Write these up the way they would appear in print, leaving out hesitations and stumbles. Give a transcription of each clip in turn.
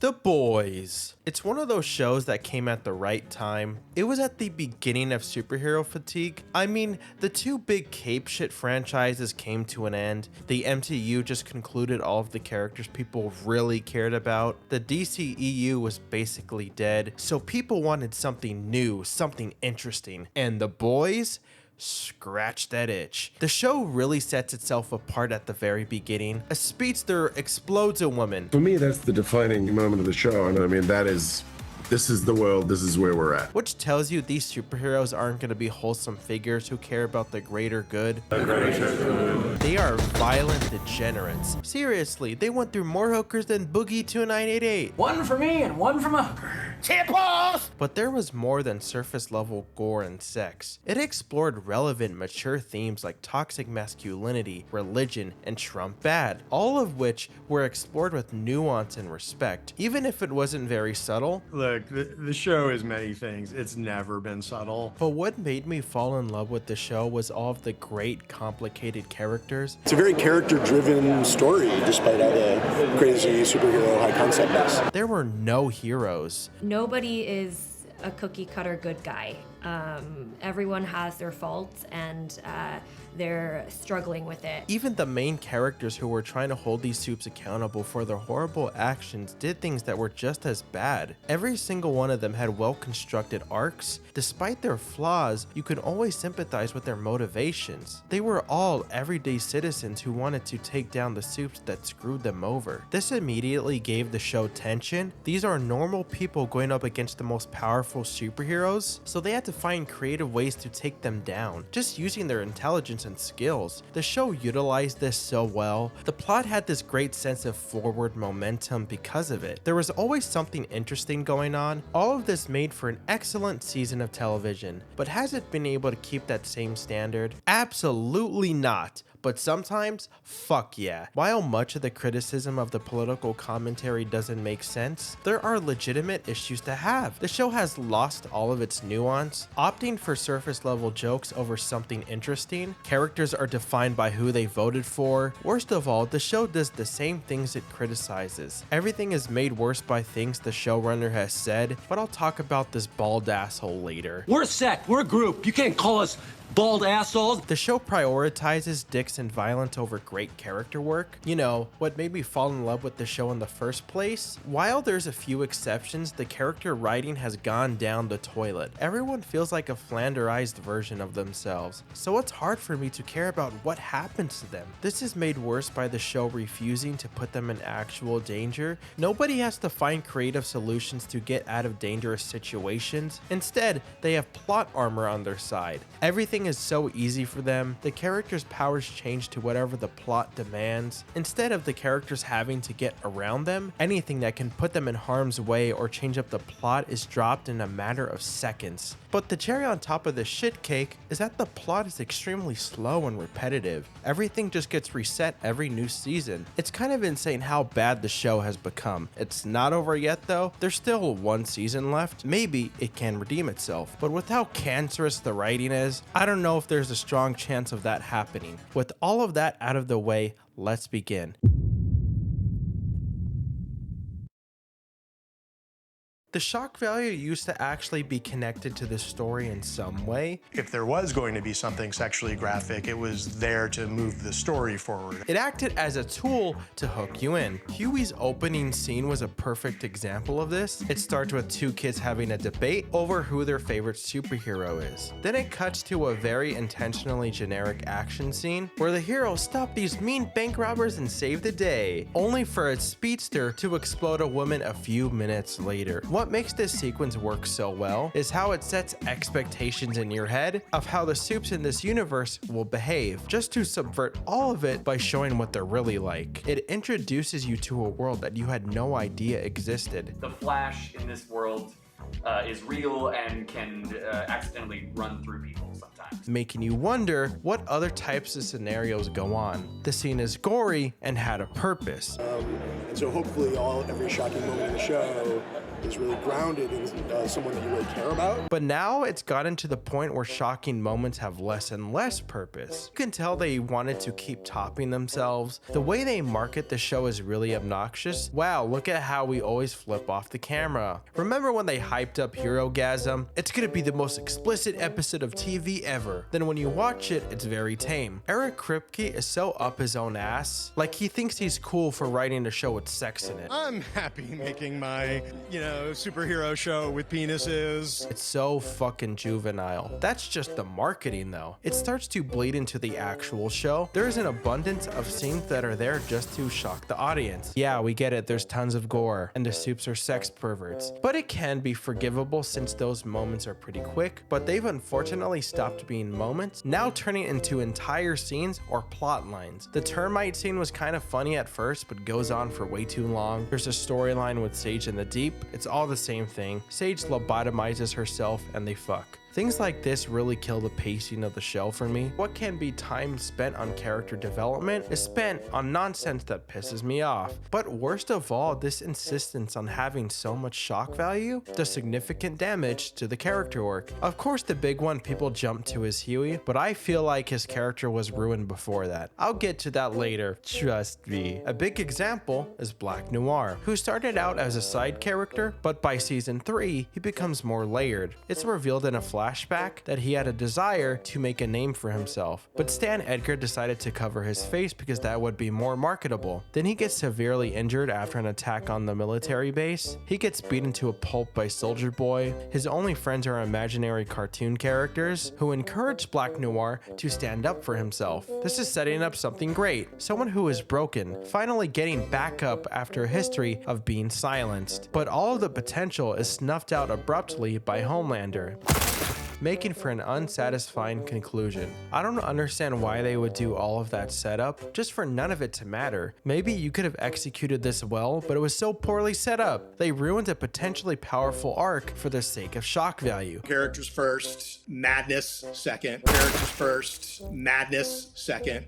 The Boys. It's one of those shows that came at the right time. It was at the beginning of superhero fatigue. I mean, the two big cape shit franchises came to an end. The MCU just concluded all of the characters people really cared about. The DCEU was basically dead, so people wanted something new, something interesting. And The Boys? Scratch that itch. The show really sets itself apart at the very beginning. A speedster explodes a woman. For me, that's the defining moment of the show. And I mean, this is the world, this is where we're at. Which tells you these superheroes aren't going to be wholesome figures who care about the greater good. They are violent degenerates. Seriously, they went through more hookers than Boogie 2988. One for me and one from a hooker. Tipples! But there was more than surface level gore and sex. It explored relevant, mature themes like toxic masculinity, religion, and Trump bad, all of which were explored with nuance and respect, even if it wasn't very subtle. Look, the show is many things. It's never been subtle. But what made me fall in love with the show was all of the great, complicated characters. It's a very character-driven story, despite all the crazy superhero high-conceptness. There were no heroes. Nobody is a cookie-cutter good guy. Everyone has their faults and they're struggling with it. Even the main characters who were trying to hold these soups accountable for their horrible actions did things that were just as bad. Every single one of them had well-constructed arcs. Despite their flaws, you could always sympathize with their motivations. They were all everyday citizens who wanted to take down the soups that screwed them over. This immediately gave the show tension. These are normal people going up against the most powerful superheroes, so they had to find creative ways to take them down, just using their intelligence and skills. The show utilized this so well. The plot had this great sense of forward momentum because of it. There was always something interesting going on. All of this made for an excellent season of television, but has it been able to keep that same standard? Absolutely not. But sometimes, fuck yeah. While much of the criticism of the political commentary doesn't make sense, there are legitimate issues to have. The show has lost all of its nuance, opting for surface level jokes over something interesting. Characters are defined by who they voted for. Worst of all, the show does the same things it criticizes. Everything is made worse by things the showrunner has said, but I'll talk about this bald asshole later. We're a sect. We're a group. You can't call us bald assholes. The show prioritizes dicks and violence over great character work. You know, what made me fall in love with the show in the first place? While there's a few exceptions, the character writing has gone down the toilet. Everyone feels like a flanderized version of themselves, so it's hard for me to care about what happens to them. This is made worse by the show refusing to put them in actual danger. Nobody has to find creative solutions to get out of dangerous situations. Instead, they have plot armor on their side. Everything is so easy for them. The characters' powers change to whatever the plot demands. Instead of the characters having to get around them, anything that can put them in harm's way or change up the plot is dropped in a matter of seconds. But the cherry on top of the shit cake is that the plot is extremely slow and repetitive. Everything just gets reset every new season. It's kind of insane how bad the show has become. It's not over yet though. There's still one season left. Maybe it can redeem itself. But with how cancerous the writing is, I don't know if there's a strong chance of that happening. With all of that out of the way, let's begin. The shock value used to actually be connected to the story in some way. If there was going to be something sexually graphic, it was there to move the story forward. It acted as a tool to hook you in. Hughie's opening scene was a perfect example of this. It starts with two kids having a debate over who their favorite superhero is. Then it cuts to a very intentionally generic action scene where the hero stopped these mean bank robbers and saved the day, only for its speedster to explode a woman a few minutes later. What makes this sequence work so well is how it sets expectations in your head of how the soups in this universe will behave, just to subvert all of it by showing what they're really like. It introduces you to a world that you had no idea existed. The Flash in this world is real and can accidentally run through people sometimes, making you wonder what other types of scenarios go on. The scene is gory and had a purpose. And so hopefully every shocking moment in the show is really grounded in someone that you really care about. But now it's gotten to the point where shocking moments have less and less purpose. You can tell they wanted to keep topping themselves. The way they market the show is really obnoxious. Wow, look at how we always flip off the camera. Remember when they hyped up Herogasm? It's gonna be the most explicit episode of TV ever. Then when you watch it, it's very tame. Eric Kripke is so up his own ass. Like he thinks he's cool for writing a show with sex in it. I'm happy making my, superhero show with penises. It's so fucking juvenile. That's just the marketing though. It starts to bleed into the actual show. There is an abundance of scenes that are there just to shock the audience. Yeah, we get it, there's tons of gore, and the supes are sex perverts. But it can be forgivable since those moments are pretty quick, but they've unfortunately stopped being moments, now turning into entire scenes or plot lines. The termite scene was kind of funny at first, but goes on for way too long. There's a storyline with Sage in the Deep. It's all the same thing. Sage lobotomizes herself and they fuck. Things like this really kill the pacing of the show for me. What can be time spent on character development is spent on nonsense that pisses me off. But worst of all, this insistence on having so much shock value does significant damage to the character work. Of course, the big one people jump to is Hughie, but I feel like his character was ruined before that. I'll get to that later, trust me. A big example is Black Noir, who started out as a side character, but by season 3, he becomes more layered. It's revealed in a flashback that he had a desire to make a name for himself, but Stan Edgar decided to cover his face because that would be more marketable. Then he gets severely injured after an attack on the military base. He gets beaten to a pulp by Soldier Boy. His only friends are imaginary cartoon characters who encourage Black Noir to stand up for himself. This is setting up something great. Someone who is broken, finally getting back up after a history of being silenced. But all of the potential is snuffed out abruptly by Homelander, making for an unsatisfying conclusion. I don't understand why they would do all of that setup just for none of it to matter. Maybe you could have executed this well, but it was so poorly set up. They ruined a potentially powerful arc for the sake of shock value. Characters first, madness second. Characters first, madness second.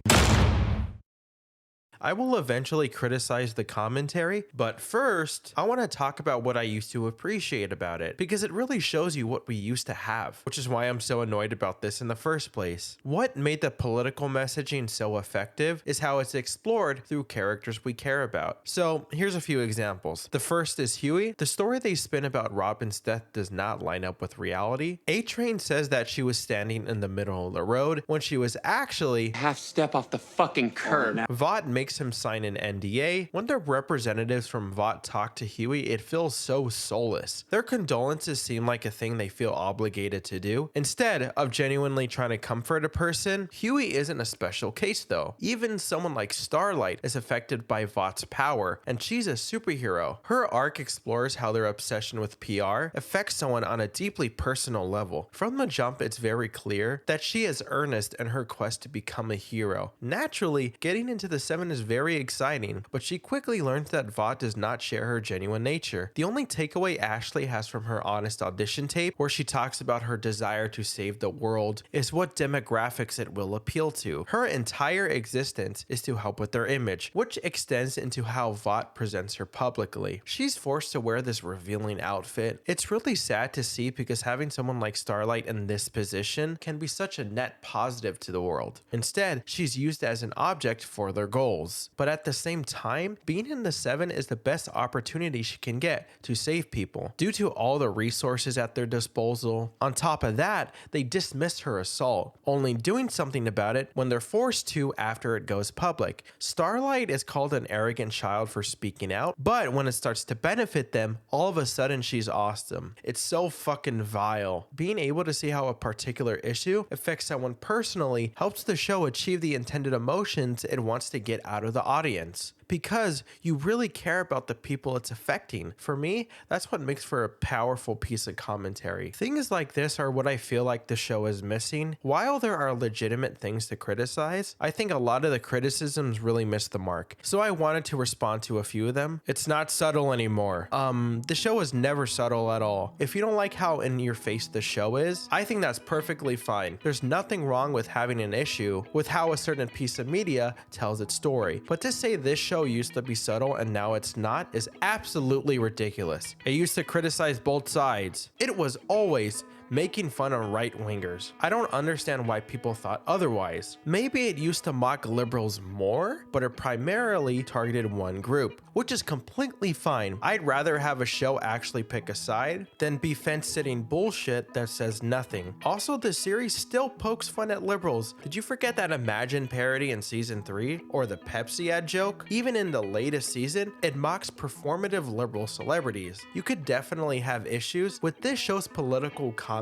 I will eventually criticize the commentary, but first, I want to talk about what I used to appreciate about it, because it really shows you what we used to have, which is why I'm so annoyed about this in the first place. What made the political messaging so effective is how it's explored through characters we care about. So here's a few examples. The first is Hughie. The story they spin about Robin's death does not line up with reality. A-Train says that she was standing in the middle of the road when she was actually Half step off the fucking curb. Vought makes him sign an NDA. When the representatives from Vought talk to Hughie, it feels so soulless. Their condolences seem like a thing they feel obligated to do. Instead of genuinely trying to comfort a person, Hughie isn't a special case though. Even someone like Starlight is affected by Vought's power, and she's a superhero. Her arc explores how their obsession with PR affects someone on a deeply personal level. From the jump, it's very clear that she is earnest in her quest to become a hero. Naturally, getting into the 7 is very exciting, but she quickly learns that Vought does not share her genuine nature. The only takeaway Ashley has from her honest audition tape, where she talks about her desire to save the world, is what demographics it will appeal to. Her entire existence is to help with their image, which extends into how Vought presents her publicly. She's forced to wear this revealing outfit. It's really sad to see because having someone like Starlight in this position can be such a net positive to the world. Instead, she's used as an object for their goals. But at the same time, being in the 7 is the best opportunity she can get to save people due to all the resources at their disposal. On top of that, they dismiss her assault, only doing something about it when they're forced to after it goes public. Starlight is called an arrogant child for speaking out, but when it starts to benefit them, all of a sudden she's awesome. It's so fucking vile. Being able to see how a particular issue affects someone personally helps the show achieve the intended emotions it wants to get out of the audience, because you really care about the people it's affecting. For me, that's what makes for a powerful piece of commentary. Things like this are what I feel like the show is missing. While there are legitimate things to criticize, I think a lot of the criticisms really miss the mark. So I wanted to respond to a few of them. It's not subtle anymore. The show is never subtle at all. If you don't like how in your face the show is, I think that's perfectly fine. There's nothing wrong with having an issue with how a certain piece of media tells its story. But to say this show show used to be subtle and now it's not is absolutely ridiculous. It used to criticize both sides. It was always making fun of right-wingers. I don't understand why people thought otherwise. Maybe it used to mock liberals more, but it primarily targeted one group, which is completely fine. I'd rather have a show actually pick a side than be fence-sitting bullshit that says nothing. Also, the series still pokes fun at liberals. Did you forget that Imagine parody in season 3? Or the Pepsi ad joke? Even in the latest season, it mocks performative liberal celebrities. You could definitely have issues with this show's political commentary,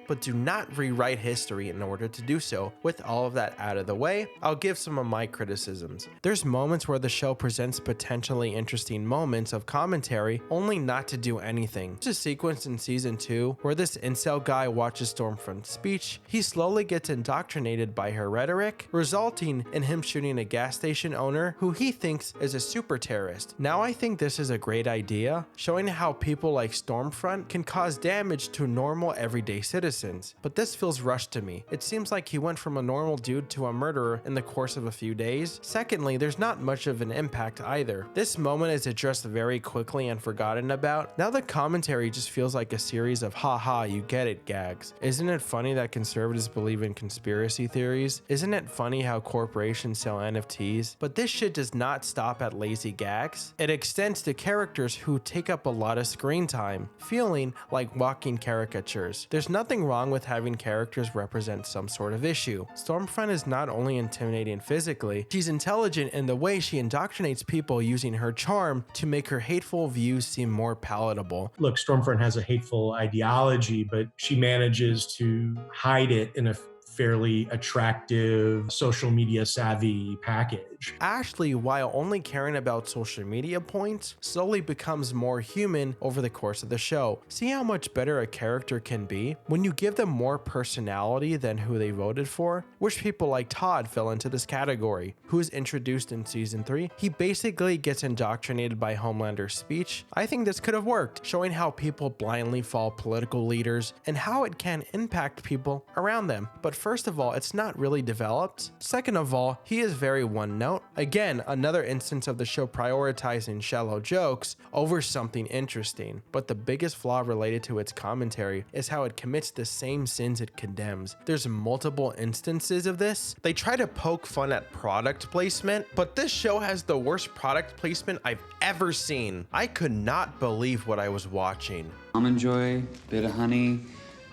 but do not rewrite history in order to do so. With all of that out of the way, I'll give some of my criticisms. There's moments where the show presents potentially interesting moments of commentary, only not to do anything. There's a sequence in season 2 where this incel guy watches Stormfront's speech. He slowly gets indoctrinated by her rhetoric, resulting in him shooting a gas station owner who he thinks is a super terrorist. Now I think this is a great idea, showing how people like Stormfront can cause damage to normal everyday citizens, but this feels rushed to me. It seems like he went from a normal dude to a murderer in the course of a few days. Secondly, there's not much of an impact either. This moment is addressed very quickly and forgotten about. Now the commentary just feels like a series of haha you get it gags. Isn't it funny that conservatives believe in conspiracy theories? Isn't it funny how corporations sell NFTs? But this shit does not stop at lazy gags. It extends to characters who take up a lot of screen time, feeling like walking caricatures. There's nothing wrong with having characters represent some sort of issue. Stormfront is not only intimidating physically, she's intelligent in the way she indoctrinates people using her charm to make her hateful views seem more palatable. Look, Stormfront has a hateful ideology, but she manages to hide it in a fairly attractive, social media savvy package. Ashley, while only caring about social media points, slowly becomes more human over the course of the show. See how much better a character can be when you give them more personality than who they voted for? Which people like Todd fell into this category. Who is introduced in season 3? He basically gets indoctrinated by Homelander's speech. I think this could have worked, showing how people blindly follow political leaders and how it can impact people around them. But first of all, it's not really developed. Second of all, he is very one note. Again, another instance of the show prioritizing shallow jokes over something interesting. But the biggest flaw related to its commentary is how it commits the same sins it condemns. There's multiple instances of this. They try to poke fun at product placement, but this show has the worst product placement I've ever seen. I could not believe what I was watching. Almond Joy, bit of honey.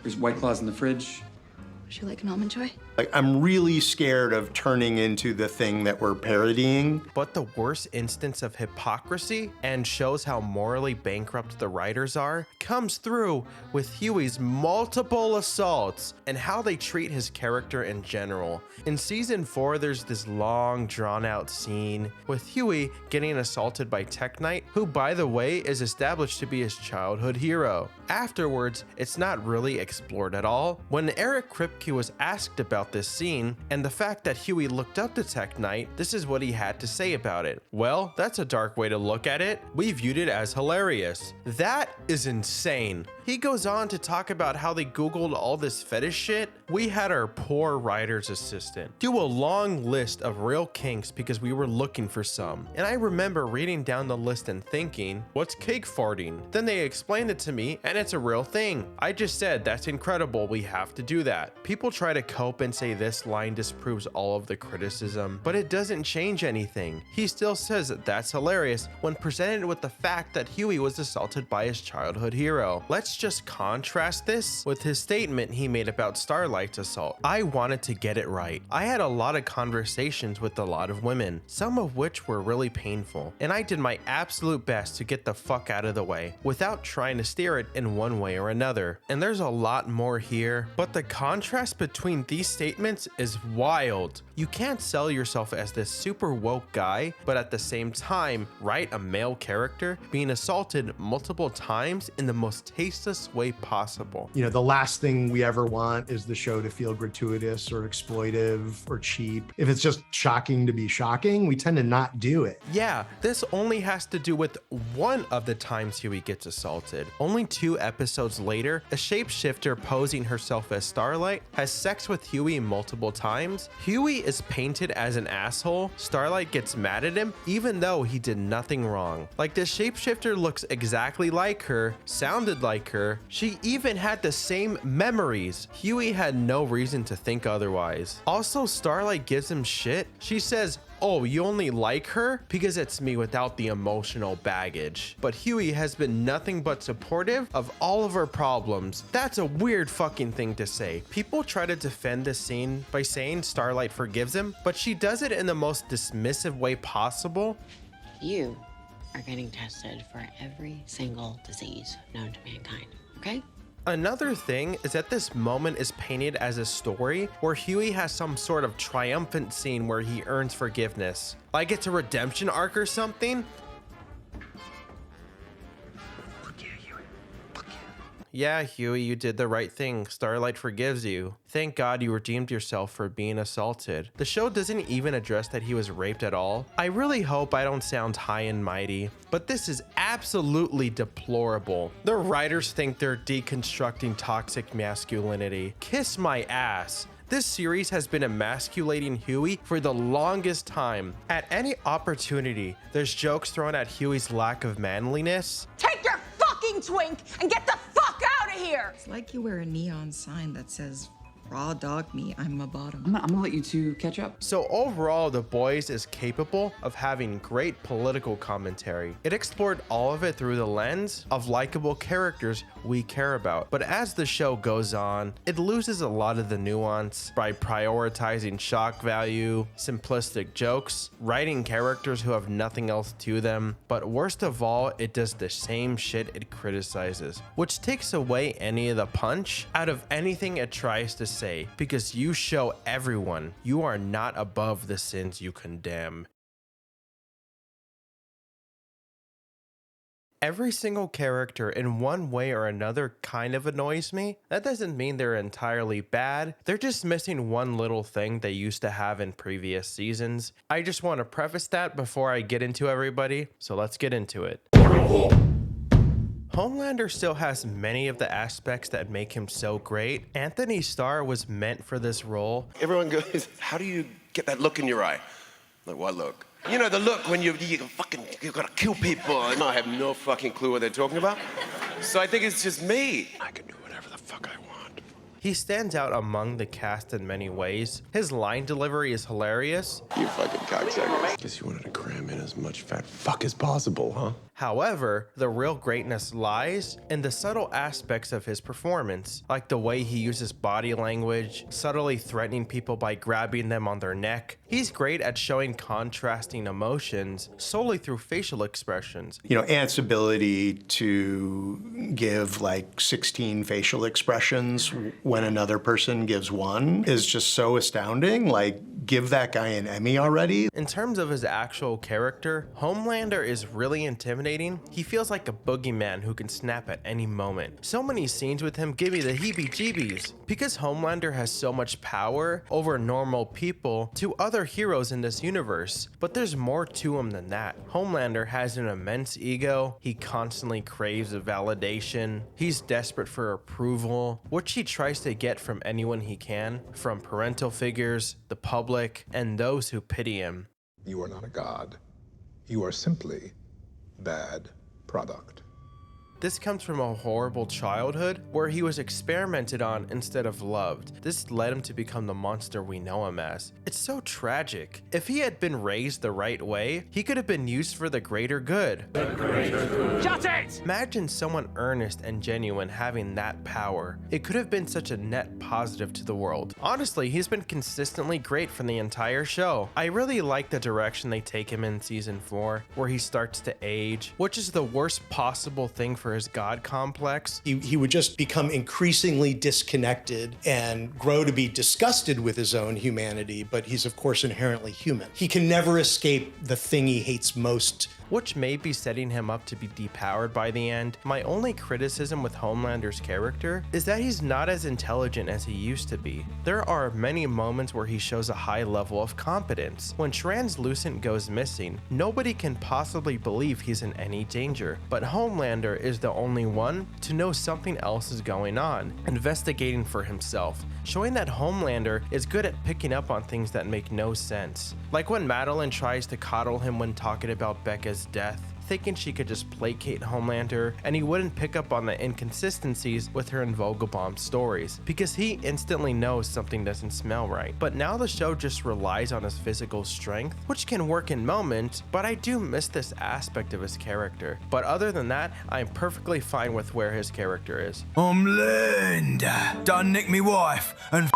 There's White Claws in the fridge. Would you like an Almond Joy? Like, I'm really scared of turning into the thing that we're parodying. But the worst instance of hypocrisy, and shows how morally bankrupt the writers are, comes through with Hughie's multiple assaults and how they treat his character in general. In season 4, there's this long, drawn-out scene with Hughie getting assaulted by Tech Knight, who, by the way, is established to be his childhood hero. Afterwards, it's not really explored at all. When Eric Kripke was asked about this scene and the fact that Hughie looked up to Tech Knight, this is what he had to say about it. Well, that's a dark way to look at it. We viewed it as hilarious. That is insane. He goes on to talk about how they Googled all this fetish shit. We had our poor writer's assistant do a long list of real kinks because we were looking for some. And I remember reading down the list and thinking, what's cake farting? Then they explained it to me and it's a real thing. I just said, that's incredible, we have to do that. People try to cope and say this line disproves all of the criticism, but it doesn't change anything. He still says that that's hilarious when presented with the fact that Hughie was assaulted by his childhood hero. Let's just contrast this with his statement he made about Starlight's assault. I wanted to get it right. I had a lot of conversations with a lot of women, some of which were really painful, and I did my absolute best to get the fuck out of the way without trying to steer it in one way or another. And there's a lot more here, but the contrast between these statements is wild. You can't sell yourself as this super woke guy, but at the same time, write a male character being assaulted multiple times in the most tasteless way possible. You know, the last thing we ever want is the show to feel gratuitous or exploitive or cheap. If it's just shocking to be shocking, we tend to not do it. Yeah, this only has to do with one of the times Hughie gets assaulted. Only 2 episodes later, a shapeshifter posing herself as Starlight has sex with Hughie Hughie multiple times. Hughie is painted as an asshole. Starlight gets mad at him even though he did nothing wrong. Like, the shapeshifter looks exactly like her, sounded like her. She even had the same memories. Hughie had no reason to think otherwise. Also, Starlight gives him shit. She says, "Oh, you only like her because it's me without the emotional baggage." But Hughie has been nothing but supportive of all of her problems. That's a weird fucking thing to say. People try to defend this scene by saying Starlight forgives him, but she does it in the most dismissive way possible. You are getting tested for every single disease known to mankind, okay? Another thing is that this moment is painted as a story where Hughie has some sort of triumphant scene where he earns forgiveness. Like it's a redemption arc or something. Yeah, Hughie, you did the right thing. Starlight forgives you. Thank God you redeemed yourself for being assaulted. The show doesn't even address that he was raped at all. I really hope I don't sound high and mighty, but this is absolutely deplorable. The writers think they're deconstructing toxic masculinity. Kiss my ass. This series has been emasculating Hughie for the longest time. At any opportunity, there's jokes thrown at Hughie's lack of manliness. Take your fucking twink and get the fuck out of here! It's like you wear a neon sign that says, "Raw dog me, I'm a bottom." I'm gonna let you two catch up. So overall, The Boys is capable of having great political commentary. It explored all of it through the lens of likable characters we care about. But as the show goes on, it loses a lot of the nuance by prioritizing shock value, simplistic jokes, writing characters who have nothing else to them. But worst of all, it does the same shit it criticizes, which takes away any of the punch out of anything it tries to say, because you show everyone you are not above the sins you condemn. Every single character in one way or another kind of annoys me. That doesn't mean they're entirely bad. They're just missing one little thing they used to have in previous seasons. I just want to preface that before I get into everybody, so let's get into it. Homelander still has many of the aspects that make him so great. Anthony Starr was meant for this role. Everyone goes, "How do you get that look in your eye?" Like, what look? You know, the look when you gotta kill people. And I have no fucking clue what they're talking about. So I think it's just me. I can do whatever the fuck I want. He stands out among the cast in many ways. His line delivery is hilarious. You fucking cocksucker. Guess you wanted to cram in as much fat fuck as possible, huh? However, the real greatness lies in the subtle aspects of his performance, like the way he uses body language, subtly threatening people by grabbing them on their neck. He's great at showing contrasting emotions solely through facial expressions. You know, Ant's ability to give like 16 facial expressions when another person gives one is just so astounding. Like, give that guy an Emmy already. In terms of his actual character, Homelander is really intimidating. He feels like a boogeyman who can snap at any moment. So many scenes with him give me the heebie-jeebies. Because Homelander has so much power over normal people to other heroes in this universe, but there's more to him than that. Homelander has an immense ego. He constantly craves validation. He's desperate for approval, which he tries to get from anyone he can, from parental figures, the public, and those who pity him. You are not a god. You are simply bad product. This comes from a horrible childhood where he was experimented on instead of loved. This led him to become the monster we know him as. It's so tragic. If he had been raised the right way, he could have been used for the greater good. Shut it! Imagine someone earnest and genuine having that power. It could have been such a net positive to the world. Honestly, he's been consistently great from the entire show. I really like the direction they take him in season 4, where he starts to age, which is the worst possible thing for his god complex. He would just become increasingly disconnected and grow to be disgusted with his own humanity, but he's of course inherently human. He can never escape the thing he hates most, which may be setting him up to be depowered by the end. My only criticism with Homelander's character is that he's not as intelligent as he used to be. There are many moments where he shows a high level of competence. When Translucent goes missing, nobody can possibly believe he's in any danger, but Homelander is the only one to know something else is going on, investigating for himself, showing that Homelander is good at picking up on things that make no sense. Like when Madeline tries to coddle him when talking about Becca's death, thinking she could just placate Homelander and he wouldn't pick up on the inconsistencies with her and Vogelbaum's stories because he instantly knows something doesn't smell right. But now the show just relies on his physical strength, which can work in moments, but I do miss this aspect of his character. But other than that, I'm perfectly fine with where his character is. Homelander done nick me wife and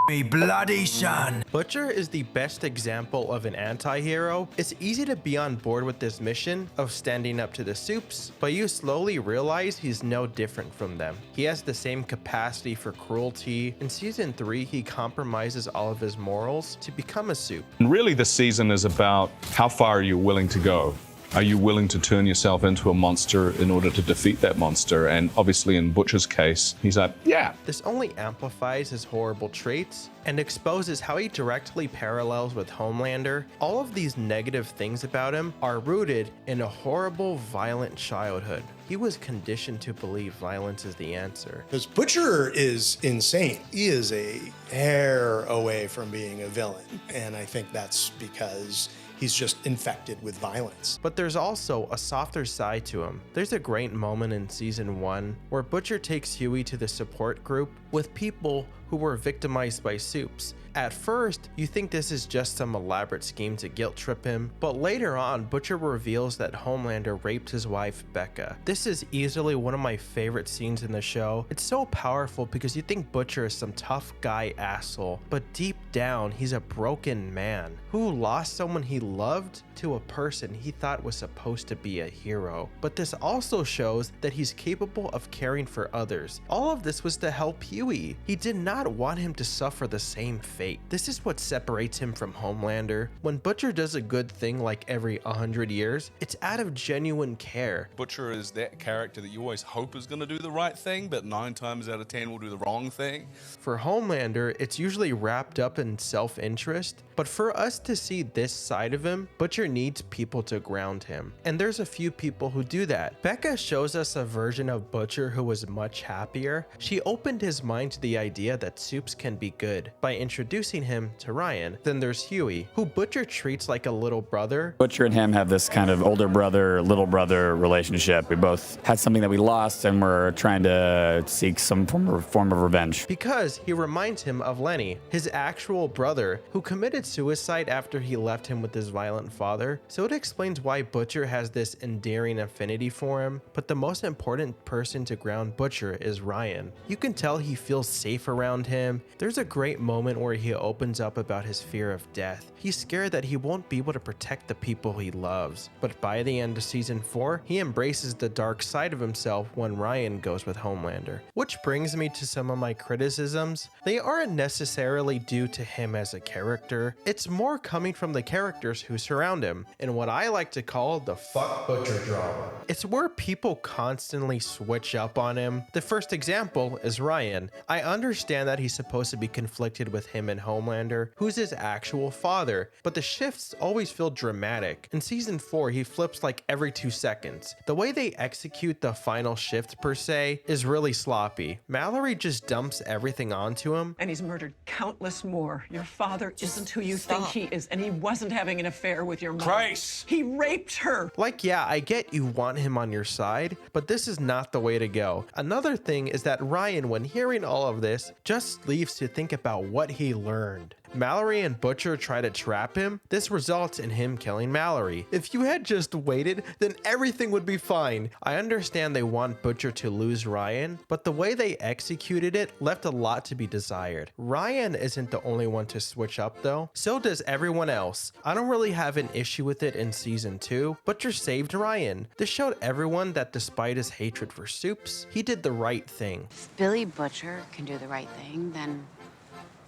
me bloody son. Butcher is the best example of an anti-hero. It's easy to be on board with this mission of standing up to the Supes, but you slowly realize he's no different from them. He has the same capacity for cruelty. In season 3, he compromises all of his morals to become a Supe. And really the season is about how far are you willing to go? Are you willing to turn yourself into a monster in order to defeat that monster? And obviously in Butcher's case, he's like, yeah. This only amplifies his horrible traits and exposes how he directly parallels with Homelander. All of these negative things about him are rooted in a horrible, violent childhood. He was conditioned to believe violence is the answer. Because Butcher is insane. He is a hair away from being a villain. And I think that's because he's just infected with violence. But there's also a softer side to him. There's a great moment in season 1 where Butcher takes Hughie to the support group with people who were victimized by Supes. At first, you think this is just some elaborate scheme to guilt trip him, but later on, Butcher reveals that Homelander raped his wife, Becca. This is easily one of my favorite scenes in the show. It's so powerful because you think Butcher is some tough guy asshole, but deep down, he's a broken man who lost someone he loved to a person he thought was supposed to be a hero. But this also shows that he's capable of caring for others. All of this was to help Hughie. He did not want him to suffer the same fate. This is what separates him from Homelander. When Butcher does a good thing like every 100 years, it's out of genuine care. Butcher is that character that you always hope is going to do the right thing, but 9 times out of 10 will do the wrong thing. For Homelander, it's usually wrapped up in self-interest, but for us to see this side of him, Butcher needs people to ground him. And there's a few people who do that. Becca shows us a version of Butcher who was much happier. She opened his mind to the idea that Supes can be good by introducing him to Ryan. Then there's Hughie, who Butcher treats like a little brother. Butcher and him have this kind of older brother, little brother relationship. We both had something that we lost and we're trying to seek some form of revenge. Because he reminds him of Lenny, his actual brother, who committed suicide after he left him with his violent father. So it explains why Butcher has this endearing affinity for him. But the most important person to ground Butcher is Ryan. You can tell he feels safe around him. There's a great moment where he opens up about his fear of death. He's scared that he won't be able to protect the people he loves. But by the end of season 4, he embraces the dark side of himself when Ryan goes with Homelander. Which brings me to some of my criticisms. They aren't necessarily due to him as a character. It's more coming from the characters who surround him, and what I like to call the fuck Butcher drama. It's where people constantly switch up on him. The first example is Ryan. I understand that he's supposed to be conflicted with him and Homelander, who's his actual father, but the shifts always feel dramatic. In season 4, he flips like every 2 seconds. The way they execute the final shift per se is really sloppy. Mallory just dumps everything onto him. And he's murdered countless more. Your father isn't who you think he is, and he wasn't having an affair with your mother. Christ! He raped her! Like, yeah, I get you want him on your side, but this is not the way to go. Another thing is that Ryan, when hearing all of this, just leaves to think about what he learned. Mallory and Butcher try to trap him. This results in him killing Mallory. If you had just waited, then everything would be fine. I understand they want Butcher to lose Ryan, but the way they executed it left a lot to be desired. Ryan isn't the only one to switch up though. So does everyone else. I don't really have an issue with it in season 2. Butcher saved Ryan. This showed everyone that despite his hatred for Supes, he did the right thing. If Billy Butcher can do the right thing, then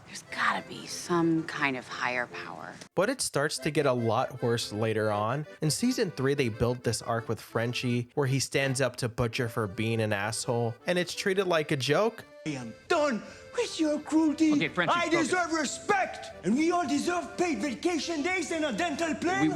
there's gotta be some kind of higher power. But it starts to get a lot worse later on. In season 3, they build this arc with Frenchie, where he stands up to Butcher for being an asshole, and it's treated like a joke. I am done with your cruelty. Okay, Frenchie, I deserve respect, and we all deserve paid vacation days and a dental plan.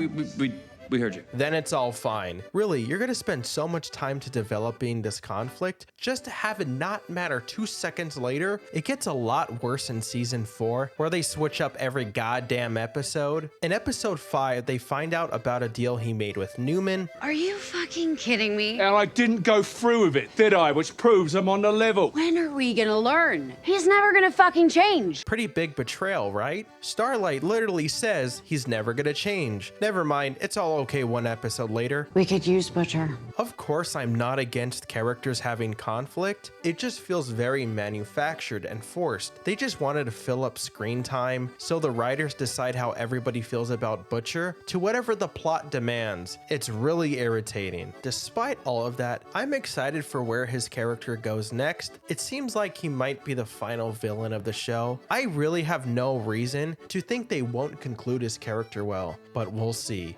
We heard you. Then it's all fine. Really, you're gonna spend so much time to developing this conflict just to have it not matter 2 seconds later? It gets a lot worse in season 4, where they switch up every goddamn episode. In episode 5, they find out about a deal he made with Newman. Are you fucking kidding me? And I didn't go through with it, did I? Which proves I'm on the level. When are we gonna learn? He's never gonna fucking change. Pretty big betrayal, right? Starlight literally says he's never gonna change. Never mind, it's all okay 1 episode later. We could use Butcher. Of course, I'm not against characters having conflict. It just feels very manufactured and forced. They just wanted to fill up screen time, so the writers decide how everybody feels about Butcher to whatever the plot demands. It's really irritating. Despite all of that, I'm excited for where his character goes next. It seems like he might be the final villain of the show. I really have no reason to think they won't conclude his character well, but we'll see.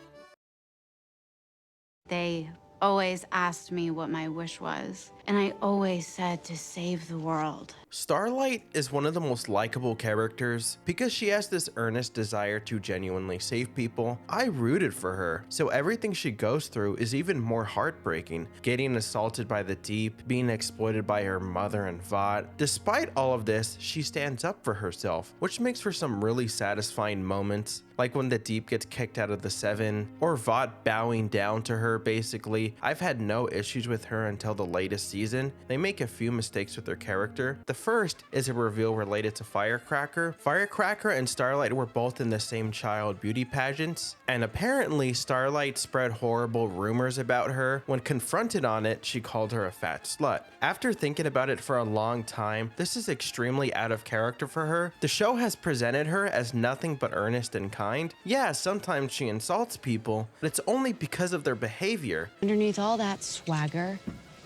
They always asked me what my wish was, and I always said to save the world. Starlight is one of the most likable characters because she has this earnest desire to genuinely save people. I rooted for her, so everything she goes through is even more heartbreaking. Getting assaulted by the Deep, being exploited by her mother and Vought. Despite all of this, she stands up for herself, which makes for some really satisfying moments, like when the Deep gets kicked out of the 7, or Vought bowing down to her basically. I've had no issues with her until the latest season. They make a few mistakes with her character. The first is a reveal related to Firecracker. Firecracker and Starlight were both in the same child beauty pageants, and apparently Starlight spread horrible rumors about her. When confronted on it, she called her a fat slut. After thinking about it for a long time, this is extremely out of character for her. The show has presented her as nothing but earnest and kind. Yeah, sometimes she insults people, but it's only because of their behavior. Underneath all that swagger,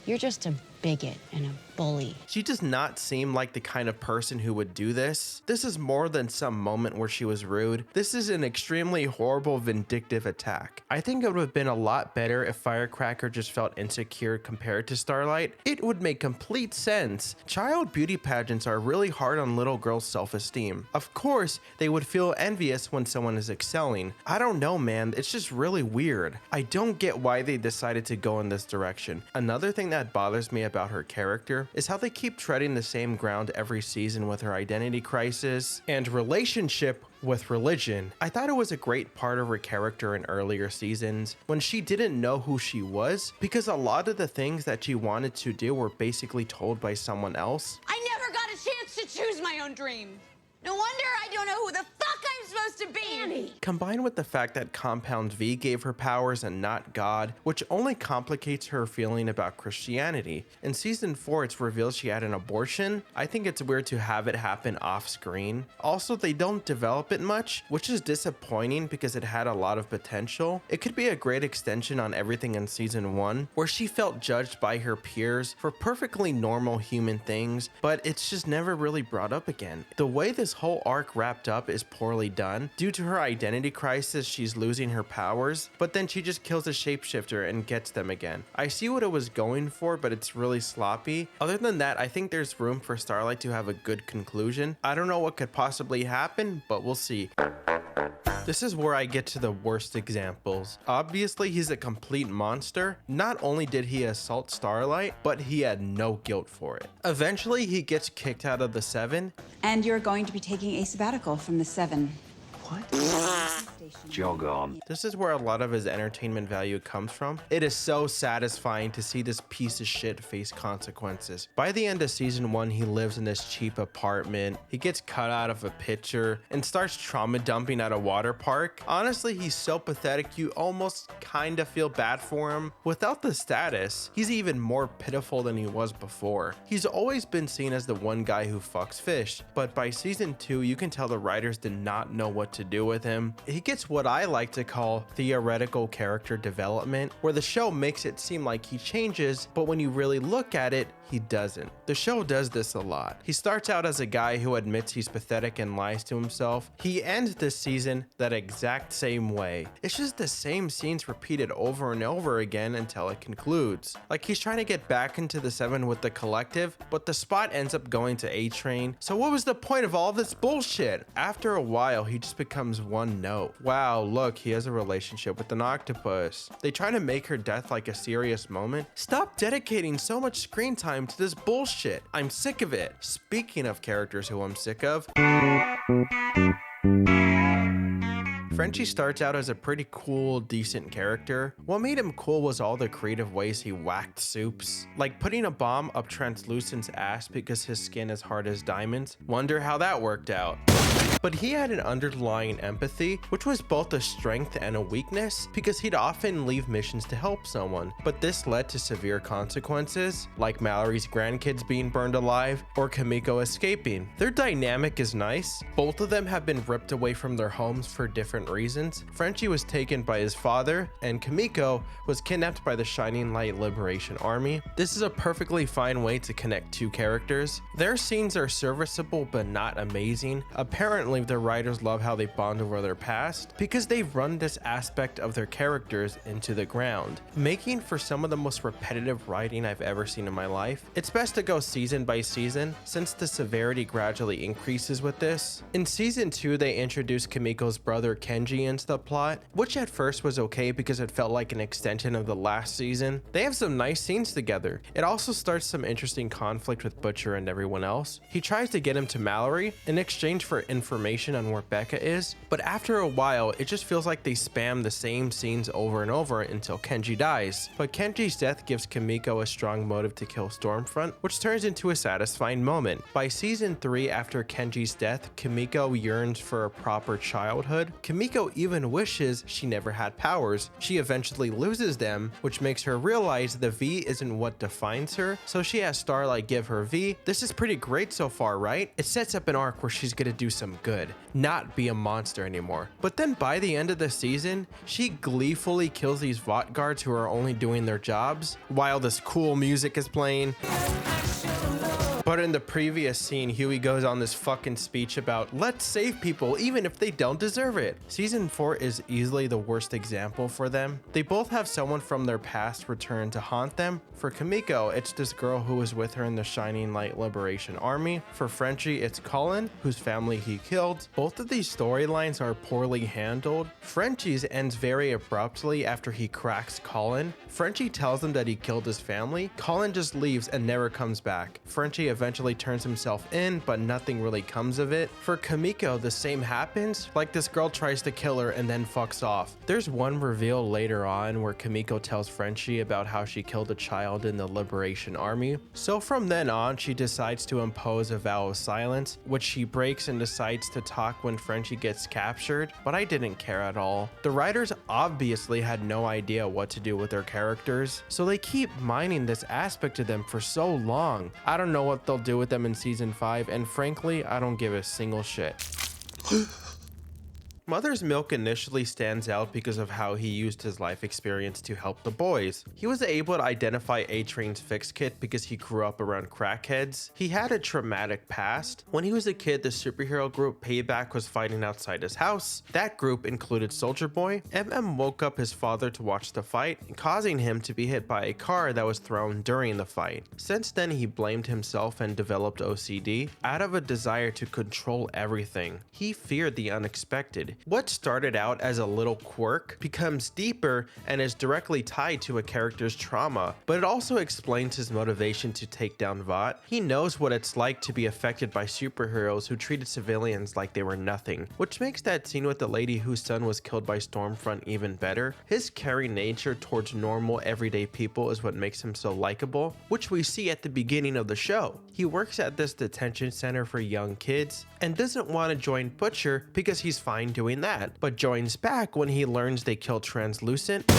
you're just a bigot and a bully. She does not seem like the kind of person who would do this. This is more than some moment where she was rude. This is an extremely horrible, vindictive attack. I think it would have been a lot better if Firecracker just felt insecure compared to Starlight. It would make complete sense. Child beauty pageants are really hard on little girls' self-esteem. Of course, they would feel envious when someone is excelling. I don't know, man. It's just really weird. I don't get why they decided to go in this direction. Another thing that bothers me about her character is how they keep treading the same ground every season with her identity crisis and relationship with religion. I thought it was a great part of her character in earlier seasons when she didn't know who she was because a lot of the things that she wanted to do were basically told by someone else. I never got a chance to choose my own dream. No wonder I don't know who the fuck I'm supposed to be. Annie. Combined with the fact that Compound V gave her powers and not God, which only complicates her feeling about Christianity. In season 4, it's revealed she had an abortion. I think it's weird to have it happen off screen. Also, they don't develop it much, which is disappointing because it had a lot of potential. It could be a great extension on everything in season 1, where she felt judged by her peers for perfectly normal human things, but it's just never really brought up again. The way this whole arc wrapped up is poorly done. Due to her identity crisis, she's losing her powers, but then she just kills a shapeshifter and gets them again. I see what it was going for, but it's really sloppy. Other than that, I think there's room for Starlight to have a good conclusion. I don't know what could possibly happen, but we'll see. This is where I get to the worst examples. Obviously, he's a complete monster. Not only did he assault Starlight, but he had no guilt for it. Eventually, he gets kicked out of the 7. And you're going to be taking a sabbatical from the 7. Jog on. This is where a lot of his entertainment value comes from. It is so satisfying to see this piece of shit face consequences. By the end of season 1, he lives in this cheap apartment. He gets cut out of a picture and starts trauma dumping at a water park. Honestly, he's so pathetic you almost kinda feel bad for him. Without the status, he's even more pitiful than he was before. He's always been seen as the one guy who fucks fish, but by season 2, you can tell the writers did not know what to do with him. He gets what I like to call theoretical character development, where the show makes it seem like he changes, but when you really look at it, he doesn't. The show does this a lot. He starts out as a guy who admits he's pathetic and lies to himself. He ends this season that exact same way. It's just the same scenes repeated over and over again until it concludes. Like he's trying to get back into the 7 with the collective, but the spot ends up going to A-Train. So what was the point of all this bullshit? After a while, he just becomes one note. Wow, look, he has a relationship with an octopus. They try to make her death like a serious moment. Stop dedicating so much screen time to this bullshit. I'm sick of it. Speaking of characters who I'm sick of, Frenchie starts out as a pretty cool, decent character. What made him cool was all the creative ways he whacked soups. Like putting a bomb up Translucent's ass because his skin is hard as diamonds. Wonder how that worked out. But he had an underlying empathy, which was both a strength and a weakness, because he'd often leave missions to help someone. But this led to severe consequences, like Mallory's grandkids being burned alive, or Kimiko escaping. Their dynamic is nice. Both of them have been ripped away from their homes for different reasons. Frenchie was taken by his father, and Kimiko was kidnapped by the Shining Light Liberation Army. This is a perfectly fine way to connect two characters. Their scenes are serviceable but not amazing. Apparently, the writers love how they bond over their past because they've run this aspect of their characters into the ground, making for some of the most repetitive writing I've ever seen in my life. It's best to go season by season since the severity gradually increases with this. In season 2, they introduced Kimiko's brother Kenji into the plot, which at first was okay because it felt like an extension of the last season. They have some nice scenes together. It also starts some interesting conflict with Butcher and everyone else. He tries to get him to Mallory in exchange for information on where Becca is, but after a while it just feels like they spam the same scenes over and over until Kenji dies. But Kenji's death gives Kimiko a strong motive to kill Stormfront, which turns into a satisfying moment. By season 3, after Kenji's death, Kimiko yearns for a proper childhood. Kimiko even wishes she never had powers. She eventually loses them, which makes her realize the V isn't what defines her, so she has Starlight give her V. This is pretty great so far, right? It sets up an arc where she's gonna do some good, not be a monster anymore. But then by the end of the season, she gleefully kills these VOT guards who are only doing their jobs while this cool music is playing. But in the previous scene, Hughie goes on this fucking speech about let's save people even if they don't deserve it. Season 4 is easily the worst example for them. They both have someone from their past return to haunt them. For Kimiko, it's this girl who was with her in the Shining Light Liberation Army. For Frenchie, it's Colin, whose family he killed. Both of these storylines are poorly handled. Frenchie's ends very abruptly after he cracks Colin. Frenchie tells him that he killed his family. Colin just leaves and never comes back. Frenchie eventually turns himself in, but nothing really comes of it. For Kimiko, the same happens. Like this girl tries to kill her and then fucks off. There's one reveal later on where Kimiko tells Frenchie about how she killed a child in the Liberation Army. So from then on, she decides to impose a vow of silence, which she breaks and decides to talk when Frenchie gets captured, but I didn't care at all. The writers obviously had no idea what to do with their characters, so they keep mining this aspect of them for so long. I don't know what they'll do with them in season 5, and frankly, I don't give a single shit. Mother's Milk initially stands out because of how he used his life experience to help the boys. He was able to identify A-Train's fix kit because he grew up around crackheads. He had a traumatic past. When he was a kid, the superhero group Payback was fighting outside his house. That group included Soldier Boy. MM woke up his father to watch the fight, causing him to be hit by a car that was thrown during the fight. Since then, he blamed himself and developed OCD out of a desire to control everything. He feared the unexpected. What started out as a little quirk becomes deeper and is directly tied to a character's trauma, but it also explains his motivation to take down VOT. He knows what it's like to be affected by superheroes who treated civilians like they were nothing, which makes that scene with the lady whose son was killed by Stormfront even better. His caring nature towards normal, everyday people is what makes him so likable, which we see at the beginning of the show. He works at this detention center for young kids and doesn't want to join Butcher because he's fine doing that, but joins back when he learns they killed Translucent.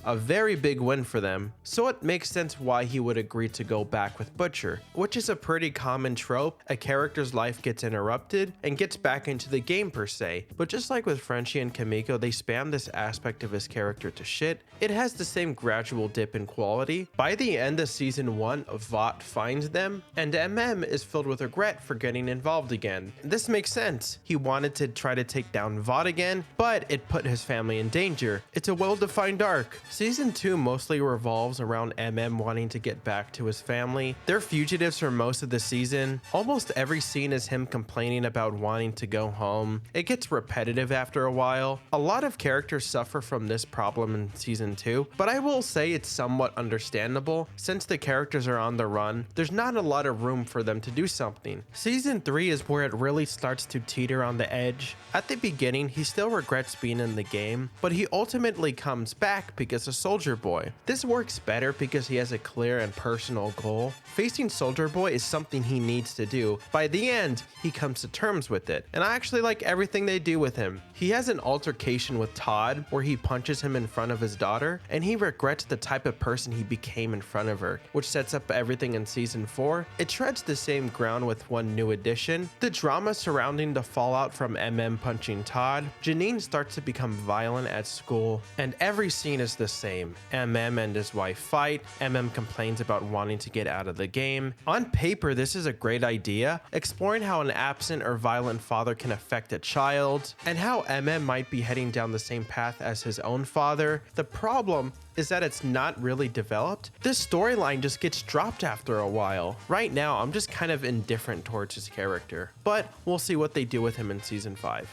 a very big win for them, so it makes sense why he would agree to go back with Butcher, which is a pretty common trope. A character's life gets interrupted and gets back into the game per se, but just like with Frenchie and Kimiko, they spam this aspect of his character to shit. It has the same gradual dip in quality. By the end of season 1, Vought finds them, and MM is filled with regret for getting involved again. This makes sense. He wanted to try to take down Vought again, but it put his family in danger. It's a well-defined arc. Season 2 mostly revolves around MM wanting to get back to his family. They're fugitives for most of the season. Almost every scene is him complaining about wanting to go home. It gets repetitive after a while. A lot of characters suffer from this problem in season 2, but I will say it's somewhat understandable. Since the characters are on the run, there's not a lot of room for them to do something. Season 3 is where it really starts to teeter on the edge. At the beginning, he still regrets being in the game, but he ultimately comes back because of Soldier Boy. This works better because he has a clear and personal goal. Facing Soldier Boy is something he needs to do. By the end, he comes to terms with it, and I actually like everything they do with him. He has an altercation with Todd where he punches him in front of his daughter, and he regrets the type of person he became in front of her, which sets up everything in season 4. It treads the same ground with one new addition. The drama surrounding the fallout from MM punching Todd. Janine starts to become violent at school, and every scene is the same. MM and his wife fight. MM complains about wanting to get out of the game. On paper, this is a great idea, exploring how an absent or violent father can affect a child, and how MM might be heading down the same path as his own father. The problem is that it's not really developed. This storyline just gets dropped after a while. Right now, I'm just kind of indifferent towards his character, but we'll see what they do with him in season 5.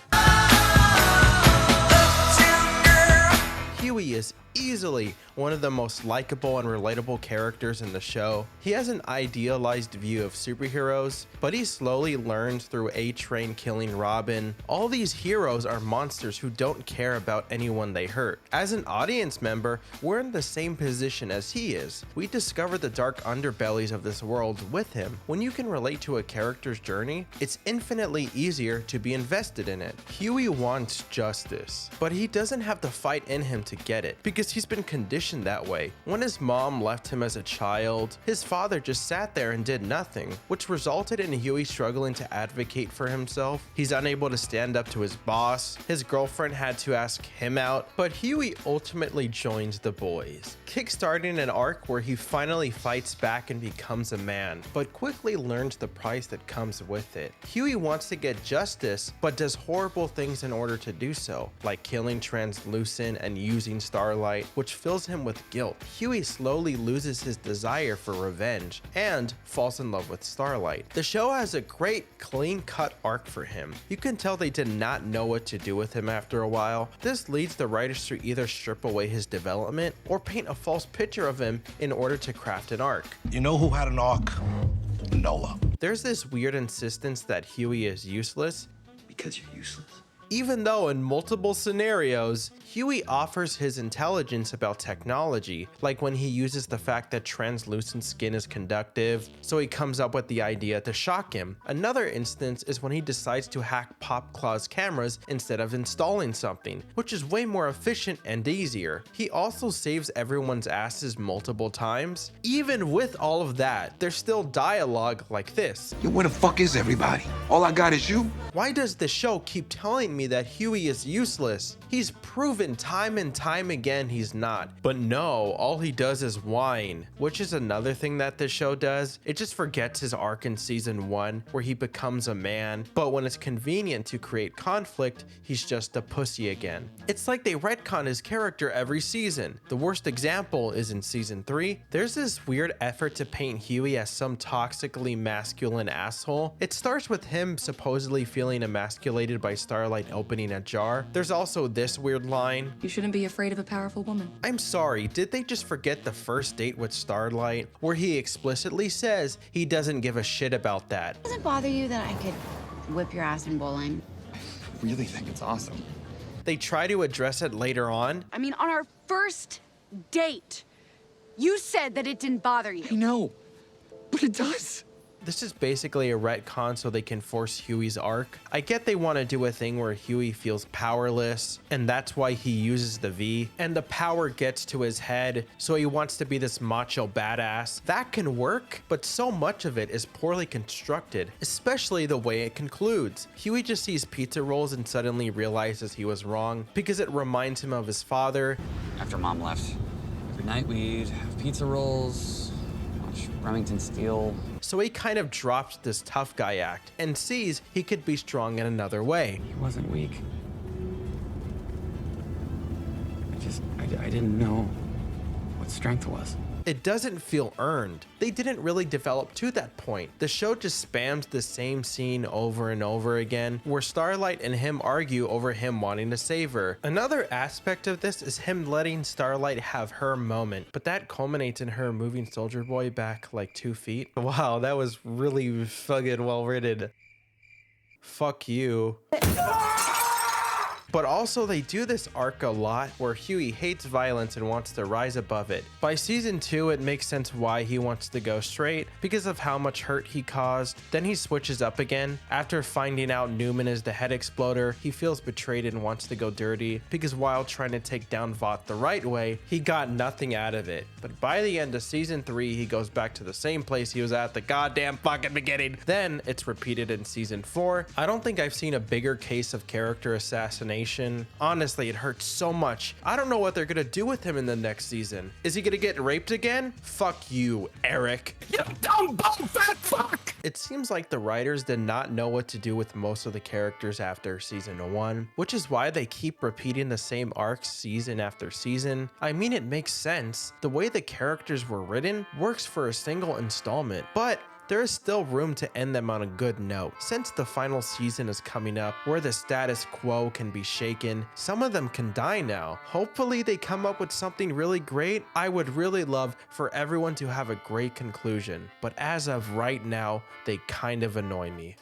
Hughie is easily one of the most likable and relatable characters in the show. He has an idealized view of superheroes, but he slowly learns through A-Train killing Robin. All these heroes are monsters who don't care about anyone they hurt. As an audience member, we're in the same position as he is. We discover the dark underbellies of this world with him. When you can relate to a character's journey, it's infinitely easier to be invested in it. Hughie wants justice, but he doesn't have the fight in him to get it, because he's been conditioned that way. When his mom left him as a child, his father just sat there and did nothing, which resulted in Hughie struggling to advocate for himself. He's unable to stand up to his boss. His girlfriend had to ask him out, but Hughie ultimately joins the boys, kickstarting an arc where he finally fights back and becomes a man, but quickly learns the price that comes with it. Hughie wants to get justice, but does horrible things in order to do so, like killing Translucent and using Starlight, which fills him with guilt. Hughie slowly loses his desire for revenge and falls in love with Starlight. The show has a great clean-cut arc for him. You can tell they did not know what to do with him after a while. This leads the writers to either strip away his development or paint a false picture of him in order to craft an arc. You know who had an arc? Noah. There's this weird insistence that Hughie is useless. Because you're useless. Even though in multiple scenarios, Hughie offers his intelligence about technology, like when he uses the fact that translucent skin is conductive, so he comes up with the idea to shock him. Another instance is when he decides to hack Popclaw's cameras instead of installing something, which is way more efficient and easier. He also saves everyone's asses multiple times. Even with all of that, there's still dialogue like this. Yo, where the fuck is everybody? All I got is you. Why does the show keep telling me that Hughie is useless? He's proven time and time again he's not. But no, all he does is whine, which is another thing that this show does. It just forgets his arc in season 1 where he becomes a man, but when it's convenient to create conflict, he's just a pussy again. It's like they retcon his character every season. The worst example is in season 3. There's this weird effort to paint Hughie as some toxically masculine asshole. It starts with him supposedly feeling emasculated by Starlight opening a jar. There's also this weird line. You shouldn't be afraid of a powerful woman. I'm sorry, did they just forget the first date with Starlight, where he explicitly says he doesn't give a shit about that? Does it bother you that I could whip your ass in bowling? I really think it's awesome. They try to address it later on. I mean, on our first date, you said that it didn't bother you. I know, but it does. This is basically a retcon so they can force Hughie's arc. I get they want to do a thing where Hughie feels powerless, and that's why he uses the V, and the power gets to his head, so he wants to be this macho badass. That can work, but so much of it is poorly constructed, especially the way it concludes. Hughie just sees pizza rolls and suddenly realizes he was wrong because it reminds him of his father. After Mom left, every night we'd have pizza rolls, watch Remington Steele. So he kind of drops this tough guy act and sees he could be strong in another way. He wasn't weak. I didn't know what strength was. It doesn't feel earned. They didn't really develop to that point. The show just spams the same scene over and over again, where Starlight and him argue over him wanting to save her. Another aspect of this is him letting Starlight have her moment, but that culminates in her moving Soldier Boy back like 2 feet. Wow, that was really fucking well written. Fuck you. But also they do this arc a lot where Hughie hates violence and wants to rise above it. By season 2, it makes sense why he wants to go straight because of how much hurt he caused. Then he switches up again. After finding out Newman is the head exploder, he feels betrayed and wants to go dirty because while trying to take down Vought the right way, he got nothing out of it. But by the end of season 3, he goes back to the same place he was at the goddamn fucking beginning. Then it's repeated in season 4. I don't think I've seen a bigger case of character assassination. Honestly, it hurts so much. I don't know what they're gonna do with him in the next season. Is he gonna get raped again? Fuck you, Eric. You dumb bum fat fuck! It seems like the writers did not know what to do with most of the characters after season 1, which is why they keep repeating the same arcs season after season. I mean, it makes sense. The way the characters were written works for a single installment, but there is still room to end them on a good note. Since the final season is coming up, where the status quo can be shaken, some of them can die now. Hopefully they come up with something really great. I would really love for everyone to have a great conclusion, but as of right now, they kind of annoy me.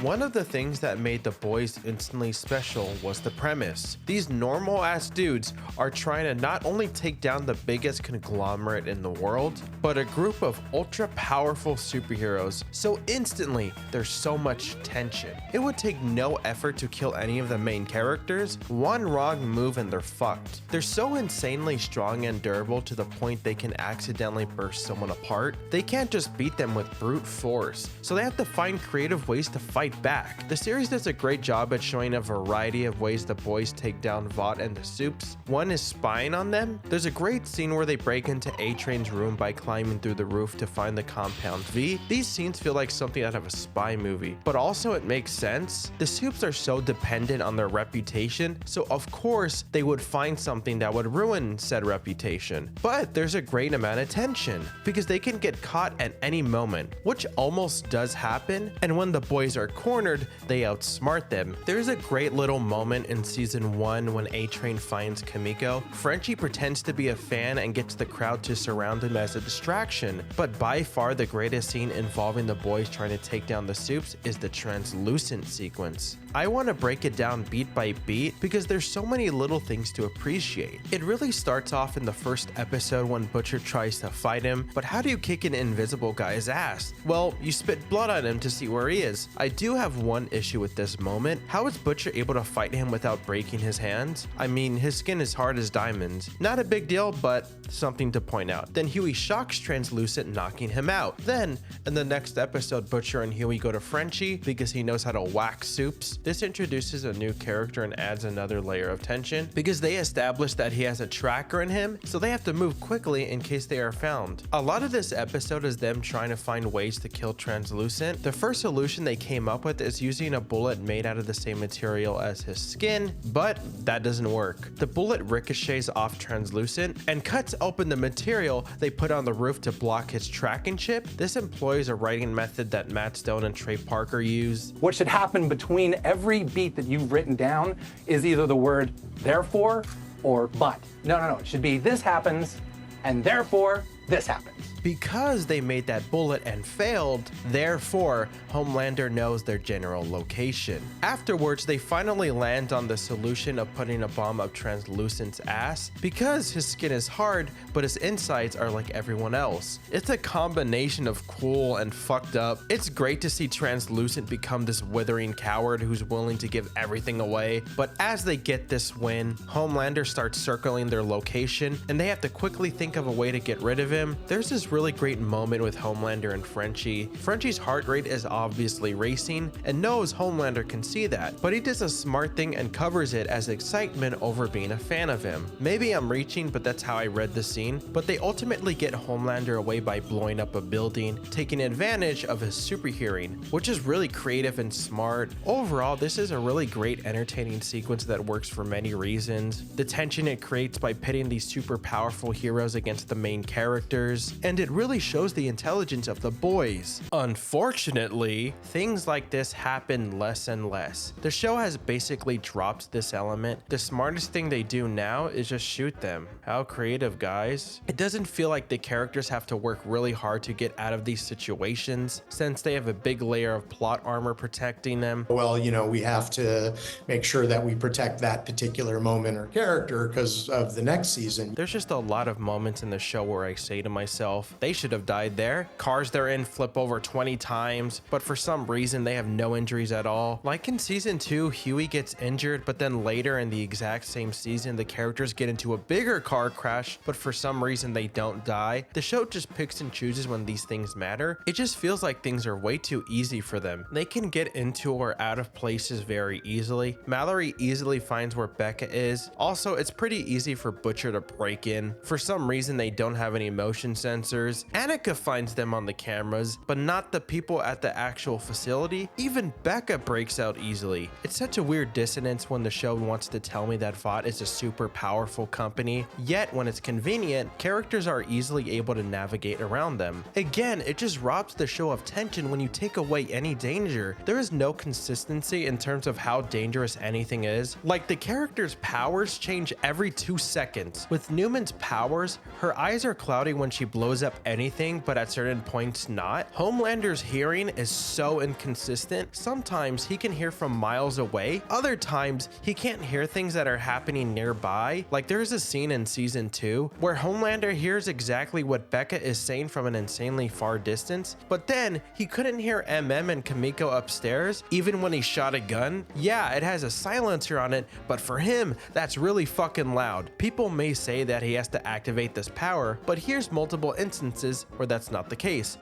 One of the things that made The Boys instantly special was the premise. These normal ass dudes are trying to not only take down the biggest conglomerate in the world, but a group of ultra powerful superheroes, so instantly there's so much tension. It would take no effort to kill any of the main characters. One wrong move and they're fucked. They're so insanely strong and durable to the point they can accidentally burst someone apart. They can't just beat them with brute force, so they have to find creative ways to fight back. The series does a great job at showing a variety of ways the boys take down Vought and the Supes. One is spying on them. There's a great scene where they break into A-Train's room by climbing through the roof to find the compound V. These scenes feel like something out of a spy movie, but also it makes sense. The Supes are so dependent on their reputation, so of course they would find something that would ruin said reputation. But there's a great amount of tension because they can get caught at any moment, which almost does happen, and when the boys are cornered, they outsmart them. There's a great little moment in season 1 when A-Train finds Kamiko. Frenchie pretends to be a fan and gets the crowd to surround him as a distraction, but by far the greatest scene involving the boys trying to take down the Supes is the translucent sequence. I want to break it down beat by beat because there's so many little things to appreciate. It really starts off in the first episode when Butcher tries to fight him, but how do you kick an invisible guy's ass? Well, you spit blood on him to see where he is. I do have one issue with this moment. How is Butcher able to fight him without breaking his hands? I mean, his skin is hard as diamonds. Not a big deal, but something to point out. Then Hughie shocks Translucent, knocking him out. Then, in the next episode, Butcher and Hughie go to Frenchie because he knows how to whack Supes. This introduces a new character and adds another layer of tension because they establish that he has a tracker in him, so they have to move quickly in case they are found. A lot of this episode is them trying to find ways to kill Translucent. The first solution they came up with is using a bullet made out of the same material as his skin, but that doesn't work. The bullet ricochets off Translucent and cuts open the material they put on the roof to block his tracking chip. This employs a writing method that Matt Stone and Trey Parker use. What should happen between every beat that you've written down is either the word therefore or but. No, it should be this happens and therefore this happens. Because they made that bullet and failed, therefore, Homelander knows their general location. Afterwards, they finally land on the solution of putting a bomb up Translucent's ass because his skin is hard, but his insides are like everyone else. It's a combination of cool and fucked up. It's great to see Translucent become this withering coward who's willing to give everything away, but as they get this win, Homelander starts circling their location and they have to quickly think of a way to get rid of him. There's this really great moment with Homelander and Frenchie. Frenchie's heart rate is obviously racing and knows Homelander can see that, but he does a smart thing and covers it as excitement over being a fan of him. Maybe I'm reaching, but that's how I read the scene, but they ultimately get Homelander away by blowing up a building, taking advantage of his super hearing, which is really creative and smart. Overall, this is a really great entertaining sequence that works for many reasons. The tension it creates by pitting these super powerful heroes against the main characters, and it really shows the intelligence of the boys. Unfortunately, things like this happen less and less. The show has basically dropped this element. The smartest thing they do now is just shoot them. How creative, guys. It doesn't feel like the characters have to work really hard to get out of these situations since they have a big layer of plot armor protecting them. Well, you know, we have to make sure that we protect that particular moment or character because of the next season. There's just a lot of moments in the show where I say to myself, they should have died there. Cars they're in flip over 20 times, but for some reason they have no injuries at all. Like in season 2, Hughie gets injured, but then later in the exact same season, the characters get into a bigger car crash, but for some reason they don't die. The show just picks and chooses when these things matter. It just feels like things are way too easy for them. They can get into or out of places very easily. Mallory easily finds where Becca is. Also, it's pretty easy for Butcher to break in. For some reason, they don't have any motion sensors. Annika finds them on the cameras, but not the people at the actual facility. Even Becca breaks out easily. It's such a weird dissonance when the show wants to tell me that Vought is a super powerful company, yet when it's convenient, characters are easily able to navigate around them. Again, it just robs the show of tension when you take away any danger. There is no consistency in terms of how dangerous anything is. Like, the character's powers change every 2 seconds. With Newman's powers, her eyes are cloudy when she blows up anything, but at certain points not. Homelander's hearing is so inconsistent. Sometimes he can hear from miles away. Other times, he can't hear things that are happening nearby. Like, there's a scene in season 2 where Homelander hears exactly what Becca is saying from an insanely far distance, but then he couldn't hear MM and Kamiko upstairs even when he shot a gun. Yeah, it has a silencer on it, but for him, that's really fucking loud. People may say that he has to activate this power, but here's multiple instances where that's not the case.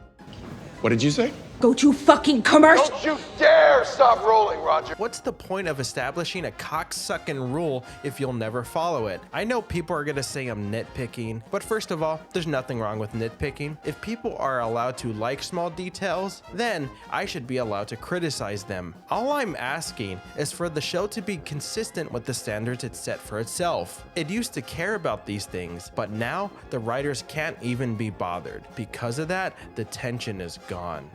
What did you say? Go to fucking commercial. Don't you dare stop rolling, Roger. What's the point of establishing a cocksucking rule if you'll never follow it? I know people are gonna say I'm nitpicking, but first of all, there's nothing wrong with nitpicking. If people are allowed to like small details, then I should be allowed to criticize them. All I'm asking is for the show to be consistent with the standards it set for itself. It used to care about these things, but now the writers can't even be bothered. Because of that, the tension is gone.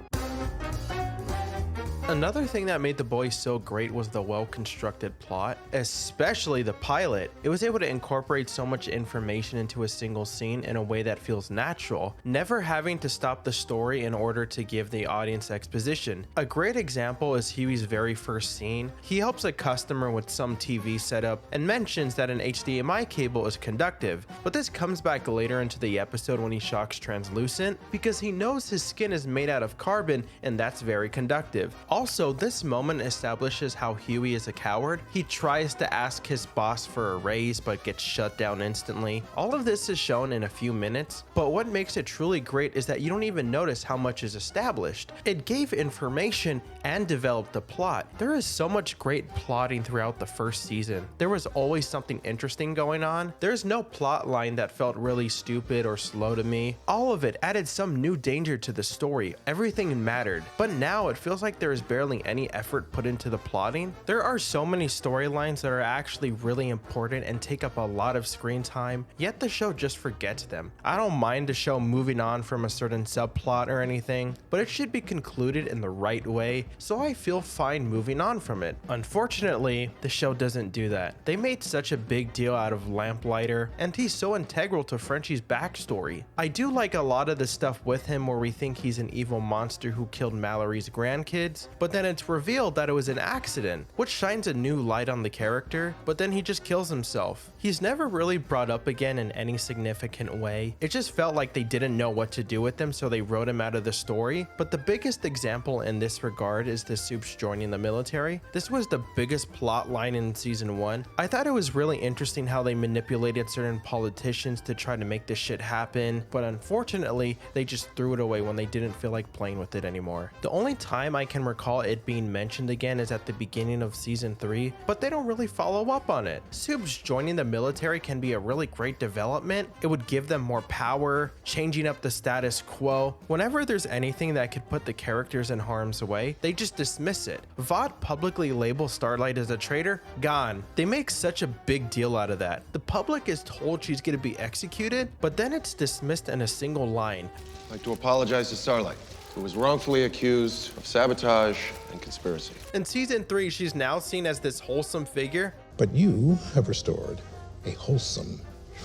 Another thing that made The Boys so great was the well-constructed plot, especially the pilot. It was able to incorporate so much information into a single scene in a way that feels natural, never having to stop the story in order to give the audience exposition. A great example is Hughie's very first scene. He helps a customer with some TV setup and mentions that an HDMI cable is conductive, but this comes back later into the episode when he shocks Translucent because he knows his skin is made out of carbon and that's very conductive. Also, this moment establishes how Hughie is a coward. He tries to ask his boss for a raise but gets shut down instantly. All of this is shown in a few minutes, but what makes it truly great is that you don't even notice how much is established. It gave information and developed the plot. There is so much great plotting throughout the first season. There was always something interesting going on. There's no plot line that felt really stupid or slow to me. All of it added some new danger to the story. Everything mattered, but now it feels like there is barely any effort put into the plotting. There are so many storylines that are actually really important and take up a lot of screen time, yet the show just forgets them. I don't mind the show moving on from a certain subplot or anything, but it should be concluded in the right way, so I feel fine moving on from it. Unfortunately, the show doesn't do that. They made such a big deal out of Lamplighter, and he's so integral to Frenchie's backstory. I do like a lot of the stuff with him where we think he's an evil monster who killed Mallory's grandkids, but then it's revealed that it was an accident, which shines a new light on the character, but then he just kills himself. He's never really brought up again in any significant way. It just felt like they didn't know what to do with him, so they wrote him out of the story. But the biggest example in this regard is the Supes joining the military. This was the biggest plot line in season 1. I thought it was really interesting how they manipulated certain politicians to try to make this shit happen, but unfortunately, they just threw it away when they didn't feel like playing with it anymore. The only time I can recall it being mentioned again is at the beginning of season 3, but they don't really follow up on it. Supes joining the military can be a really great development. It would give them more power, changing up the status quo. Whenever there's anything that could put the characters in harm's way, they just dismiss it. Vought publicly labels Starlight as a traitor, gone. They make such a big deal out of that. The public is told she's gonna be executed, but then it's dismissed in a single line. I'd like to apologize to Starlight, who was wrongfully accused of sabotage and conspiracy. In season 3, she's now seen as this wholesome figure. But you have restored a wholesome,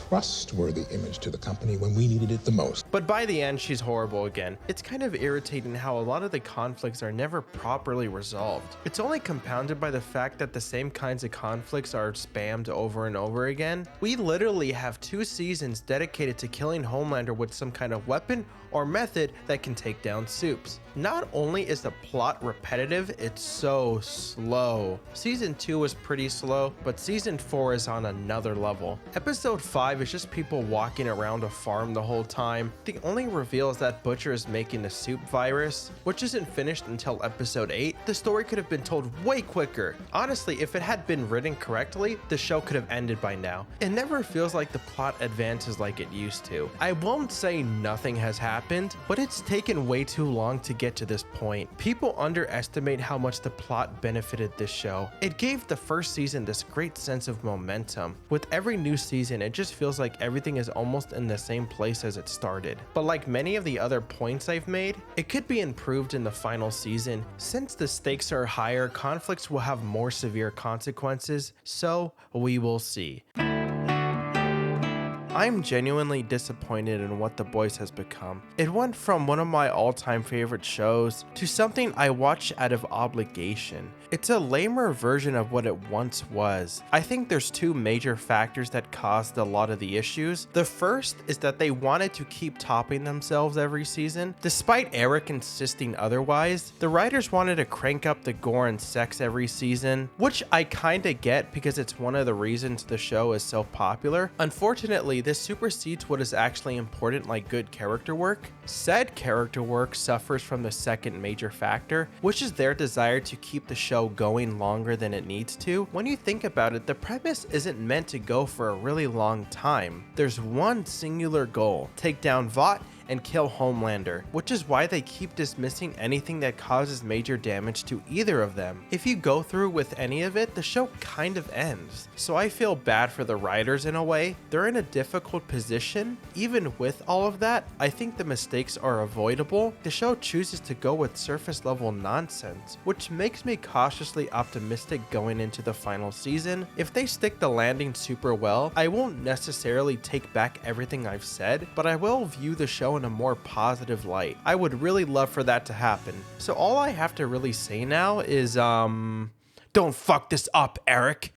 trustworthy image to the company when we needed it the most. But by the end, she's horrible again. It's kind of irritating how a lot of the conflicts are never properly resolved. It's only compounded by the fact that the same kinds of conflicts are spammed over and over again. We literally have 2 seasons dedicated to killing Homelander with some kind of weapon or method that can take down Supes. Not only is the plot repetitive, it's so slow. Season 2 was pretty slow, but season 4 is on another level. Episode 5 is just people walking around a farm the whole time. The only reveal is that Butcher is making the Supe virus, which isn't finished until episode 8. The story could have been told way quicker. Honestly, if it had been written correctly, the show could have ended by now. It never feels like the plot advances like it used to. I won't say nothing has happened, but it's taken way too long to get to this point. People underestimate how much the plot benefited this show. It gave the first season this great sense of momentum. With every new season, it just feels like everything is almost in the same place as it started. But like many of the other points I've made, it could be improved in the final season. Since the stakes are higher, conflicts will have more severe consequences, so we will see. I'm genuinely disappointed in what The Boys has become. It went from one of my all-time favorite shows to something I watch out of obligation. It's a lamer version of what it once was. I think there's 2 major factors that caused a lot of the issues. The first is that they wanted to keep topping themselves every season. Despite Eric insisting otherwise, the writers wanted to crank up the gore and sex every season, which I kinda get because it's one of the reasons the show is so popular. Unfortunately, this supersedes what is actually important, like good character work. Said character work suffers from the second major factor, which is their desire to keep the show going longer than it needs to. When you think about it, the premise isn't meant to go for a really long time. There's one singular goal: take down Vought and kill Homelander, which is why they keep dismissing anything that causes major damage to either of them. If you go through with any of it, the show kind of ends. So I feel bad for the writers in a way. They're in a difficult position. Even with all of that, I think the mistakes are avoidable. The show chooses to go with surface level nonsense, which makes me cautiously optimistic going into the final season. If they stick the landing super well, I won't necessarily take back everything I've said, but I will view the show in a more positive light. I would really love for that to happen. So all I have to really say now is, don't fuck this up, Eric.